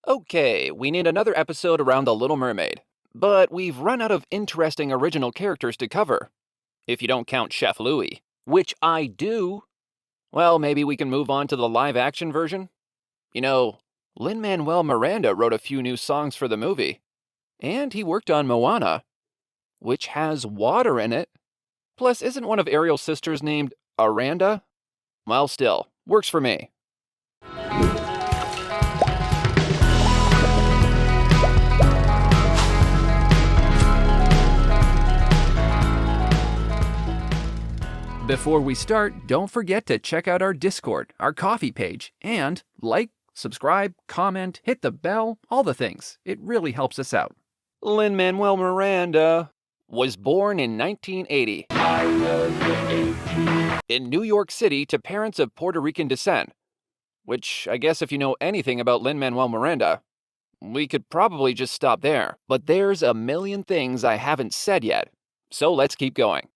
Okay, we need another episode around The Little Mermaid, but we've run out of interesting original characters to cover. If you don't count Chef Louis, which I do, well, maybe we can move on to the live-action version? You know, Lin-Manuel Miranda wrote a few new songs for the movie, and he worked on Moana, which has water in it. Plus, isn't one of Ariel's sisters named Aranda? Well, still, works for me. Before we start, don't forget to check out our Discord, our coffee page, and like, subscribe, comment, hit the bell, all the things. It really helps us out. Lin-Manuel Miranda was born in 1980 in New York City to parents of Puerto Rican descent, which I guess if you know anything about Lin-Manuel Miranda, we could probably just stop there. But there's a million things I haven't said yet, so let's keep going.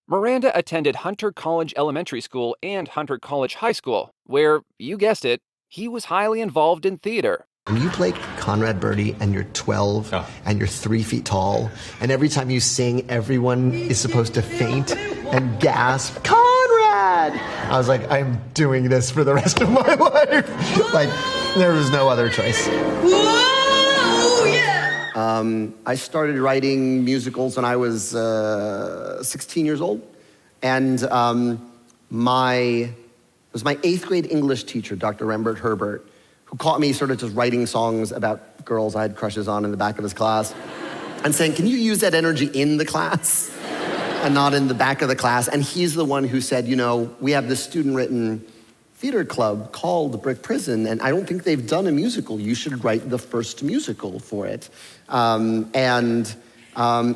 Miranda attended Hunter College Elementary School and Hunter College High School, where, you guessed it, he was highly involved in theater. When you play Conrad Birdie and you're 12 and you're 3 feet tall, and every time you sing, everyone is supposed to faint and gasp, Conrad! I was like, I'm doing this for the rest of my life. Like, there was no other choice. Whoa, yeah! I started writing musicals when I was 16 years old. And it was my 8th grade English teacher, Dr. Rembert Herbert, who caught me sort of just writing songs about girls I had crushes on in the back of his class and saying, can you use that energy in the class and not in the back of the class? And he's the one who said, you know, we have this student-written theater club called Brick Prison, and I don't think they've done a musical. You should write the first musical for it.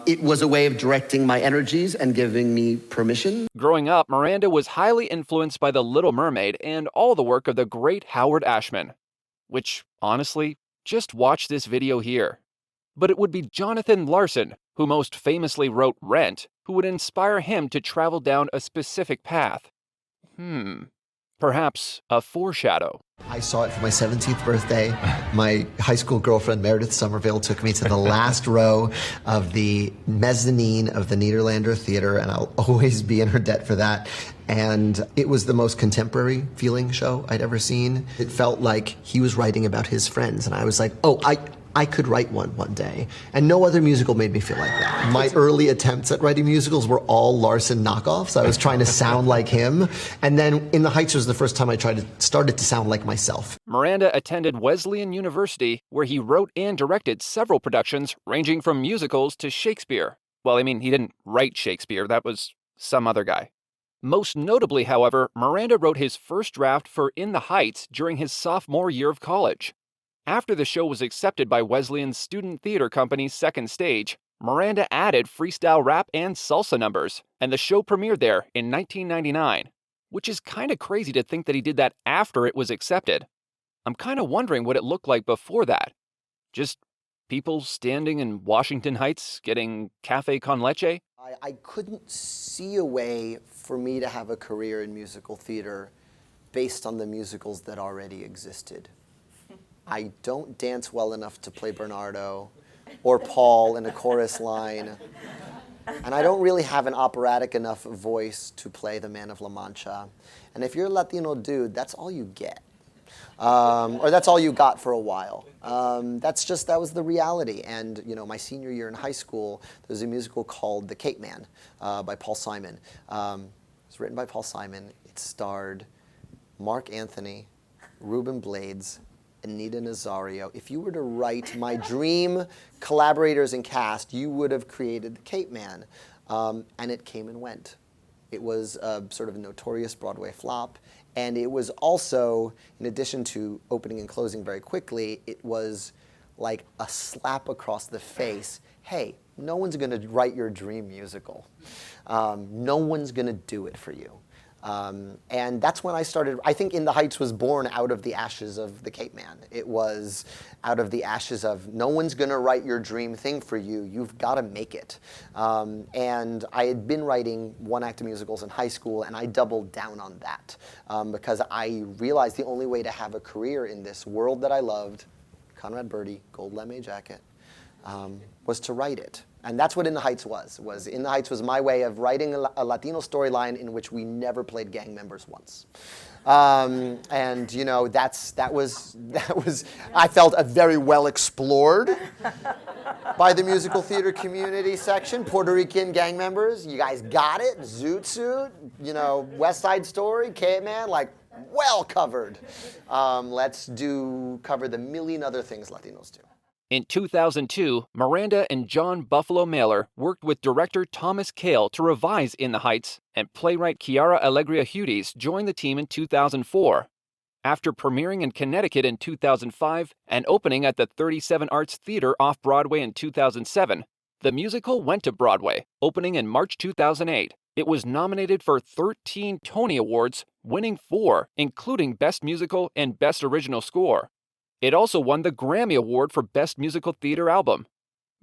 It was a way of directing my energies and giving me permission. Growing up, Miranda was highly influenced by The Little Mermaid and all the work of the great Howard Ashman. Which, honestly, just watch this video here. But it would be Jonathan Larson, who most famously wrote Rent, who would inspire him to travel down a specific path. Perhaps a foreshadow. I saw it for my 17th birthday. My high school girlfriend, Meredith Somerville, took me to the last row of the mezzanine of the Nederlander Theater, and I'll always be in her debt for that. And it was the most contemporary feeling show I'd ever seen. It felt like he was writing about his friends, and I was like, oh, I could write one day. And no other musical made me feel like that. My early attempts at writing musicals were all Larson knockoffs. I was trying to sound like him. And then In the Heights was the first time I started to sound like myself. Miranda attended Wesleyan University, where he wrote and directed several productions ranging from musicals to Shakespeare. Well, I mean, he didn't write Shakespeare. That was some other guy. Most notably, however, Miranda wrote his first draft for In the Heights during his sophomore year of college. After the show was accepted by Wesleyan's student theater company's second stage, Miranda added freestyle rap and salsa numbers, and the show premiered there in 1999, which is kind of crazy to think that he did that after it was accepted. I'm kind of wondering what it looked like before that. Just people standing in Washington Heights getting cafe con leche? I couldn't see a way for me to have a career in musical theater based on the musicals that already existed. I don't dance well enough to play Bernardo or Paul in a chorus line. And I don't really have an operatic enough voice to play the Man of La Mancha. And if you're a Latino dude, that's all you get. Or that's all you got for a while. That was the reality. And, you know, my senior year in high school, there was a musical called The Cape Man by Paul Simon. It was written by Paul Simon. It starred Mark Anthony, Ruben Blades, Anita Nazario. If you were to write my dream collaborators and cast, you would have created The Cape Man. And it came and went. It was sort of a notorious Broadway flop. And it was also, in addition to opening and closing very quickly, it was like a slap across the face. Hey, no one's going to write your dream musical. No one's going to do it for you. And that's when I started. I think In the Heights was born out of the ashes of The Cape Man. It was out of the ashes of no one's going to write your dream thing for you. You've got to make it. And I had been writing one-act musicals in high school, and I doubled down on that because I realized the only way to have a career in this world that I loved, Conrad Birdie, gold lame jacket, was to write it. And that's what In the Heights was. In the Heights was my way of writing a Latino storyline in which we never played gang members once. And you know, that was I felt a very well explored by the musical theater community section. Puerto Rican gang members, you guys got it. Zoot Suit, you know, West Side Story, Caveman, like well covered. Let's cover the million other things Latinos do. In 2002, Miranda and John Buffalo Mailer worked with director Thomas Kail to revise In the Heights, and playwright Chiara Alegria Hudes joined the team in 2004. After premiering in Connecticut in 2005 and opening at the 37 Arts Theater off-Broadway in 2007, the musical went to Broadway, opening in March 2008. It was nominated for 13 Tony Awards, winning 4, including Best Musical and Best Original Score. It also won the Grammy Award for Best Musical Theater Album.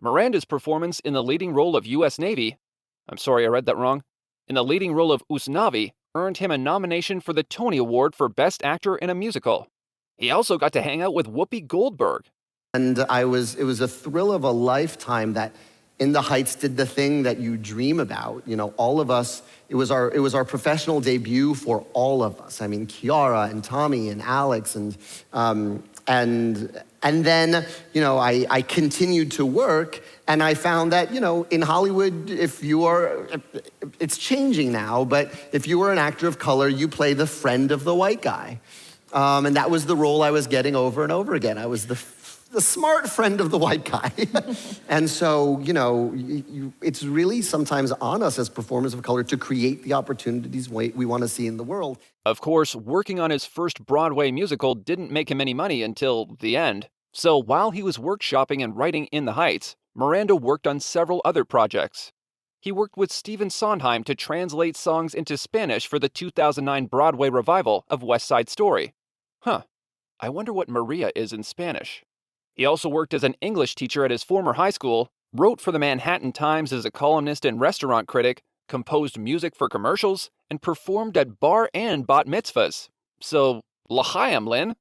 Miranda's performance in the leading role of U.S. Navy, I'm sorry I read that wrong, in the leading role of Usnavi, earned him a nomination for the Tony Award for Best Actor in a Musical. He also got to hang out with Whoopi Goldberg. And it was a thrill of a lifetime that In the Heights did the thing that you dream about. You know, all of us, it was our professional debut for all of us. I mean, Chiara and Tommy and Alex and then, you know, I continued to work, and I found that, you know, in Hollywood, it's changing now, but if you were an actor of color, you play the friend of the white guy. And that was the role I was getting over and over again. I was the smart friend of the white guy. And so, you know, it's really sometimes on us as performers of color to create the opportunities we want to see in the world. Of course, working on his first Broadway musical didn't make him any money until the end. So while he was workshopping and writing In the Heights, Miranda worked on several other projects. He worked with Stephen Sondheim to translate songs into Spanish for the 2009 Broadway revival of West Side Story. I wonder what Maria is in Spanish. He also worked as an English teacher at his former high school, wrote for the Manhattan Times as a columnist and restaurant critic, composed music for commercials, and performed at bar and bat mitzvahs. So, l'chaim, Lin.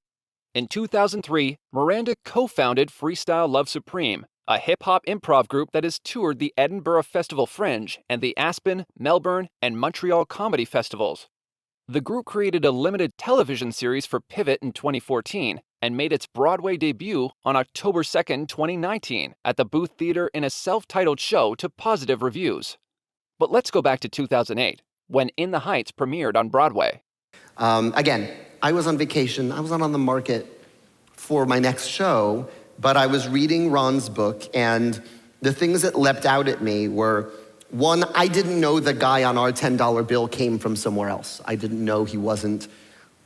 In 2003, Miranda co-founded Freestyle Love Supreme, a hip-hop improv group that has toured the Edinburgh Festival Fringe and the Aspen, Melbourne, and Montreal comedy festivals. The group created a limited television series for Pivot in 2014 and made its Broadway debut on October 2, 2019, at the Booth Theater in a self-titled show to positive reviews. But let's go back to 2008, when In the Heights premiered on Broadway. Again, I was on vacation. I was not on the market for my next show, but I was reading Ron's book, and the things that leapt out at me were, one, I didn't know the guy on our $10 bill came from somewhere else. I didn't know he wasn't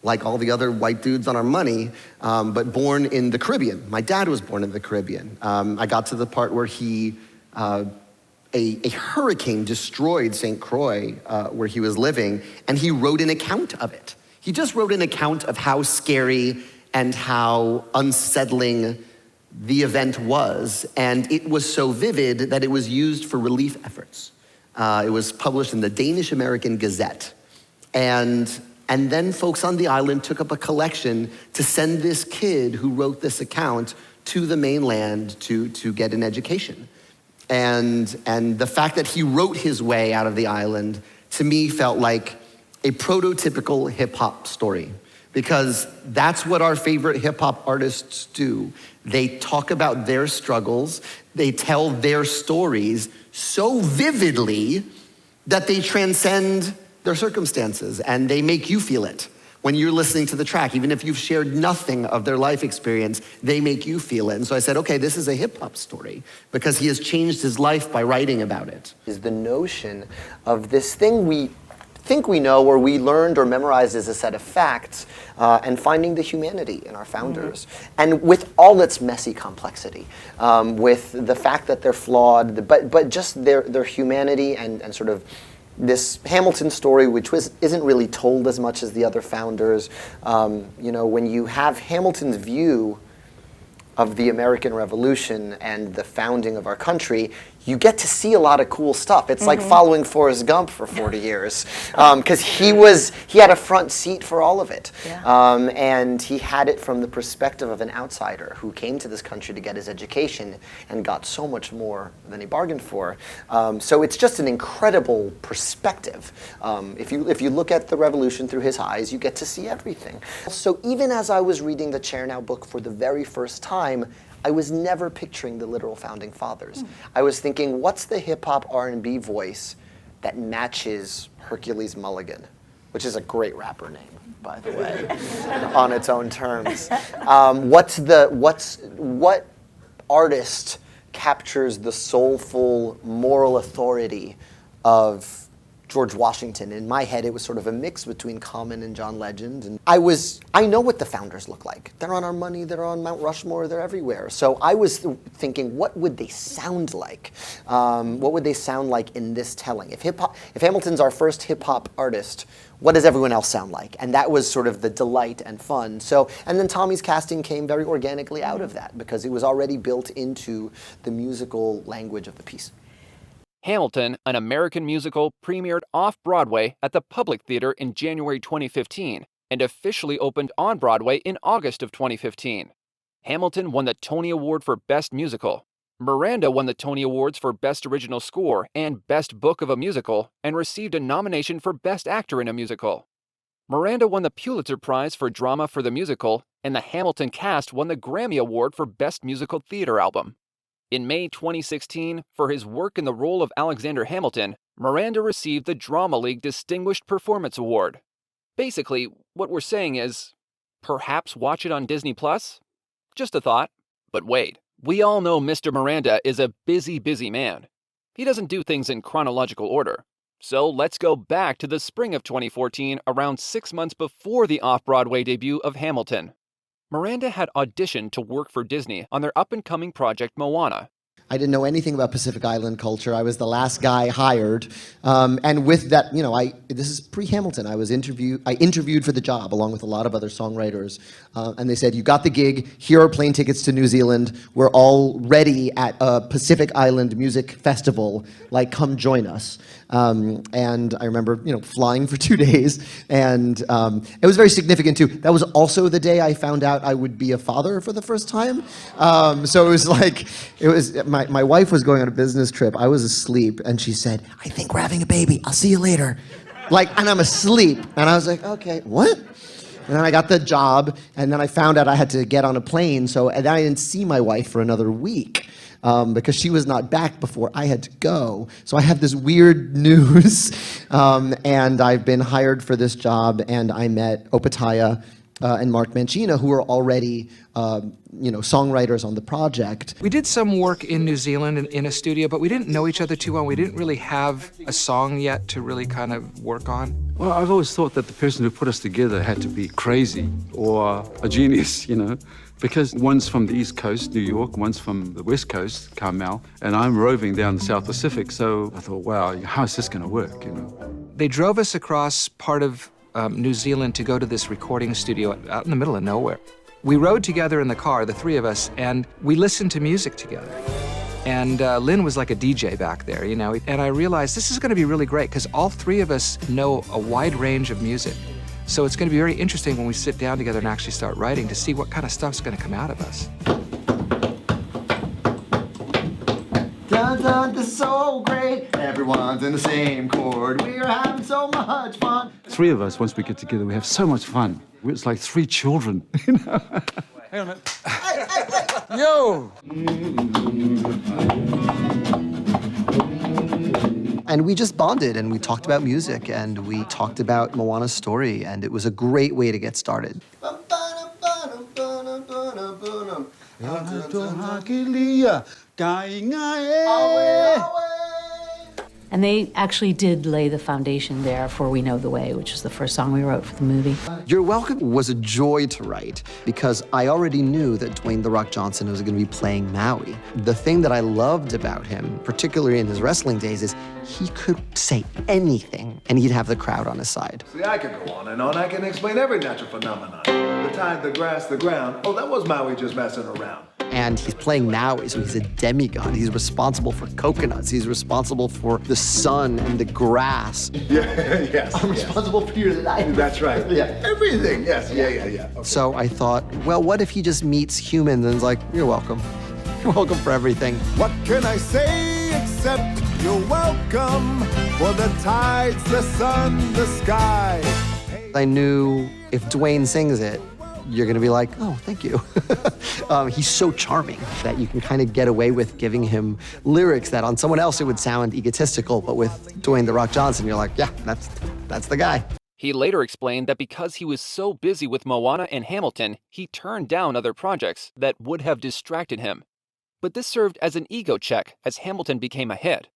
like all the other white dudes on our money, but born in the Caribbean. My dad was born in the Caribbean. I got to the part where a hurricane destroyed St. Croix, where he was living, and he wrote an account of it. He just wrote an account of how scary and how unsettling the event was, and it was so vivid that it was used for relief efforts. It was published in the Danish American Gazette. And then folks on the island took up a collection to send this kid who wrote this account to the mainland to get an education. And the fact that he wrote his way out of the island, to me, felt like a prototypical hip-hop story, because that's what our favorite hip-hop artists do. They talk about their struggles, they tell their stories so vividly that they transcend their circumstances, and they make you feel it. When you're listening to the track, even if you've shared nothing of their life experience, they make you feel it. And so I said, okay, this is a hip-hop story, because he has changed his life by writing about it. Is the notion of this thing we think we know, or we learned or memorized as a set of facts, and finding the humanity in our founders. And with all its messy complexity, with the fact that they're flawed, but just their humanity and sort of this Hamilton story, which isn't really told as much as the other founders. You know, when you have Hamilton's view of the American Revolution and the founding of our country, you get to see a lot of cool stuff. It's like following Forrest Gump for 40 years, because he had a front seat for all of it. Yeah. And he had it from the perspective of an outsider who came to this country to get his education and got so much more than he bargained for. So it's just an incredible perspective. If you look at the revolution through his eyes, you get to see everything. So even as I was reading the Chair Now book for the very first time, I was never picturing the literal founding fathers. I was thinking, what's the hip-hop R&B voice that matches Hercules Mulligan, which is a great rapper name, by the way, on its own terms. What artist captures the soulful moral authority of George Washington? In my head, it was sort of a mix between Common and John Legend. And I know what the founders look like. They're on our money, they're on Mount Rushmore, they're everywhere. So I was thinking, what would they sound like? What would they sound like in this telling? If Hamilton's our first hip-hop artist, what does everyone else sound like? And that was sort of the delight and fun. So, and then Tommy's casting came very organically out of that because it was already built into the musical language of the piece. Hamilton, an American musical, premiered off-Broadway at the Public Theater in January 2015 and officially opened on Broadway in August of 2015. Hamilton won the Tony Award for Best Musical. Miranda won the Tony Awards for Best Original Score and Best Book of a Musical and received a nomination for Best Actor in a Musical. Miranda won the Pulitzer Prize for Drama for the Musical, and the Hamilton cast won the Grammy Award for Best Musical Theater Album. In May 2016, for his work in the role of Alexander Hamilton, Miranda received the Drama League Distinguished Performance Award. Basically, what we're saying is, perhaps watch it on Disney+? Just a thought. But wait, we all know Mr. Miranda is a busy, busy man. He doesn't do things in chronological order. So let's go back to the spring of 2014, around 6 months before the off-Broadway debut of Hamilton. Miranda had auditioned to work for Disney on their up-and-coming project Moana. I didn't know anything about Pacific Island culture. I was the last guy hired. And with that, this is pre-Hamilton. I interviewed for the job along with a lot of other songwriters. And they said, you got the gig. Here are plane tickets to New Zealand. We're all ready at a Pacific Island music festival. Like, come join us. And I remember, flying for 2 days. And it was very significant, too. That was also the day I found out I would be a father for the first time. So it was like, my wife was going on a business trip. I was asleep, and she said, I think we're having a baby. I'll see you later. And I'm asleep. And I was like, okay, what? And then I got the job, and then I found out I had to get on a plane, and I didn't see my wife for another week. Because she was not back before I had to go. So I have this weird news, and I've been hired for this job, and I met Opataya and Mark Mancina, who are already songwriters on the project. We did some work in New Zealand in a studio, but we didn't know each other too well. We didn't really have a song yet to really kind of work on. Well, I've always thought that the person who put us together had to be crazy or a genius, because one's from the East Coast, New York, one's from the West Coast, Carmel, and I'm roving down the South Pacific, so I thought, wow, how is this going to work, They drove us across part of New Zealand to go to this recording studio out in the middle of nowhere. We rode together in the car, the three of us, and we listened to music together. And Lin was like a DJ back there, and I realized this is going to be really great because all three of us know a wide range of music. So it's going to be very interesting when we sit down together and actually start writing to see what kind of stuff's going to come out of us. Dun, dun, this is so great. Everyone's in the same chord. We're having so much fun. Three of us, once we get together, we have so much fun. It's like three children, Hang on a minute. Yo! And we just bonded, and we talked about music, and we talked about Moana's story, and it was a great way to get started. And they actually did lay the foundation there for We Know the Way, which was the first song we wrote for the movie. You're Welcome was a joy to write because I already knew that Dwayne "The Rock" Johnson was going to be playing Maui. The thing that I loved about him, particularly in his wrestling days, is he could say anything and he'd have the crowd on his side. See, I could go on and on. I can explain every natural phenomenon. The tide, the grass, the ground. Oh, that was Maui just messing around. And he's playing now, so he's a demigod. He's responsible for coconuts. He's responsible for the sun and the grass. Yes. I'm responsible for your life. That's right. Yeah. Everything. Yes. Yeah. Okay. So I thought, well, what if he just meets humans and is like, you're welcome. You're welcome for everything. What can I say except you're welcome for the tides, the sun, the sky? I knew if Dwayne sings it, you're gonna be like, oh, thank you. He's so charming that you can kind of get away with giving him lyrics that on someone else it would sound egotistical, but with Dwayne "The Rock" Johnson, you're like, yeah, that's the guy. He later explained that because he was so busy with Moana and Hamilton, he turned down other projects that would have distracted him. But this served as an ego check as Hamilton became a hit.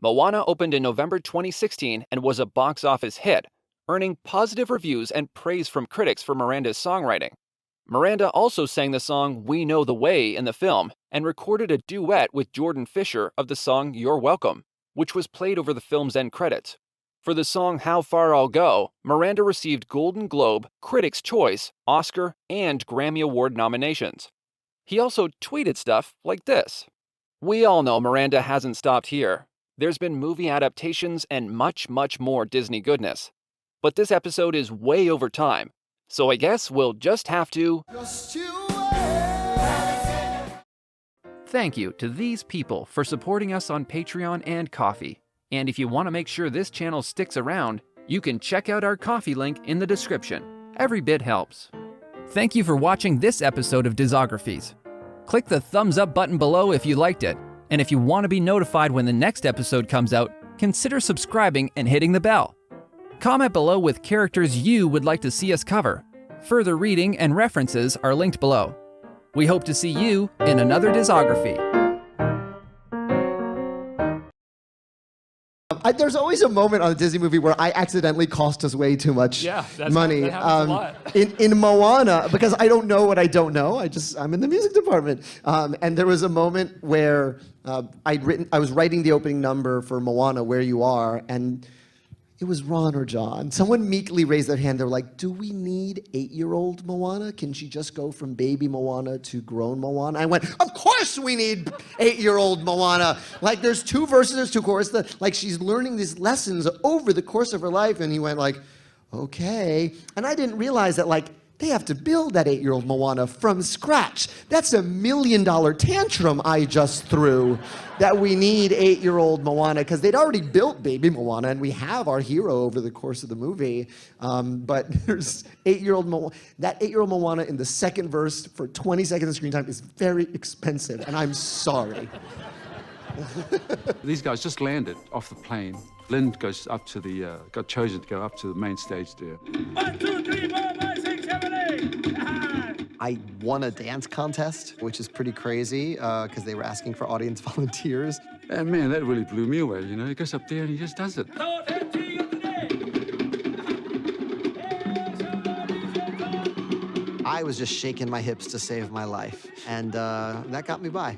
Moana opened in November 2016 and was a box office hit, earning positive reviews and praise from critics for Miranda's songwriting. Miranda also sang the song We Know the Way in the film and recorded a duet with Jordan Fisher of the song You're Welcome, which was played over the film's end credits. For the song How Far I'll Go, Miranda received Golden Globe, Critics' Choice, Oscar, and Grammy Award nominations. He also tweeted stuff like this. We all know Miranda hasn't stopped here. There's been movie adaptations and much, much more Disney goodness. But this episode is way over time, so I guess we'll just have to... Thank you to these people for supporting us on Patreon and Ko-fi. And if you want to make sure this channel sticks around, you can check out our Ko-fi link in the description. Every bit helps. Thank you for watching this episode of Discographies. Click the thumbs up button below if you liked it. And if you want to be notified when the next episode comes out, consider subscribing and hitting the bell. Comment below with characters you would like to see us cover. Further reading and references are linked below. We hope to see you in another Discography. There's always a moment on a Disney movie where I accidentally cost us way too much money. That happens a lot. In Moana, because I don't know what I don't know. I'm in the music department. And there was a moment where I was writing the opening number for Moana, Where You Are, and it was Ron or John. Someone meekly raised their hand. They were like, do we need 8-year-old Moana? Can she just go from baby Moana to grown Moana? I went, of course we need 8-year-old Moana. Like, there's 2 verses, there's 2 choruses. Like, she's learning these lessons over the course of her life. And he went like, okay. And I didn't realize that, like, they have to build that 8-year-old Moana from scratch. That's $1 million tantrum I just threw, that we need 8-year-old Moana, because they'd already built baby Moana, and we have our hero over the course of the movie. But there's 8-year-old Moana. That 8-year-old Moana in the second verse for 20 seconds of screen time is very expensive, and I'm sorry. These guys just landed off the plane. Lynn goes up to the, got chosen to go up to the main stage there. 1, 2, 3, 4, 5, 6, 7, 8. I won a dance contest, which is pretty crazy, because they were asking for audience volunteers. And man, that really blew me away, you know? He goes up there and he just does it. I was just shaking my hips to save my life, and that got me by.